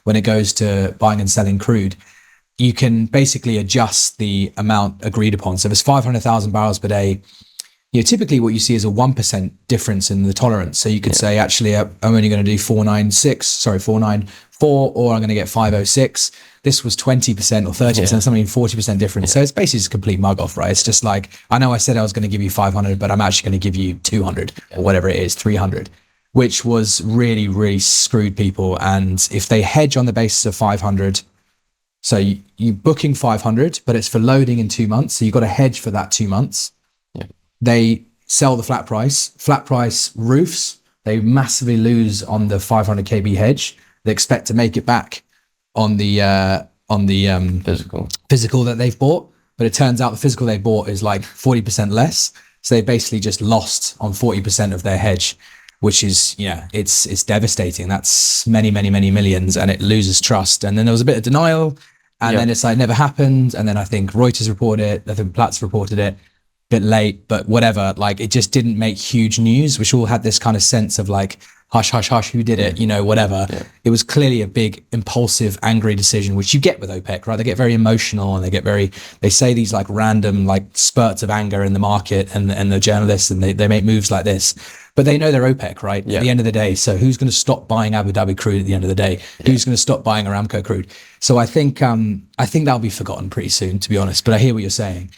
when it goes to buying and selling crude, you can basically adjust the amount agreed upon. So if it's 500,000 barrels per day, typically what you see is a 1% difference in the tolerance. So you could say, actually, I'm only going to do 494, or I'm going to get 506. This was 20% or 30%, something 40% difference. So it's basically just a complete mug off, right? It's just like, I know I said I was going to give you 500, but I'm actually going to give you 200 or whatever it is, 300, which was really, really screwed people. And if they hedge on the basis of 500, so you're booking 500, but it's for loading in 2 months. So you've got to hedge for that 2 months. They sell the flat price roofs. They massively lose on the 500 kb hedge. They expect to make it back on the physical that they've bought, but it turns out the physical they bought is like 40% less. So they basically just lost on 40% of their hedge, which is, it's devastating. That's many, many, many millions, and it loses trust. And then there was a bit of denial, and then it's like never happened. And then I think Reuters reported it. I think Platts reported it. Bit late, but whatever, like it just didn't make huge news, which all had this kind of sense of like, hush, hush, hush, who did it, whatever. It was clearly a big, impulsive, angry decision, which you get with OPEC, right? They get very emotional, and they say these like random like spurts of anger in the market, and the journalists, and they make moves like this, but they know they're OPEC, right? At the end of the day. So who's going to stop buying Abu Dhabi crude at the end of the day? Who's going to stop buying Aramco crude? So I think that'll be forgotten pretty soon, to be honest, but I hear what you're saying.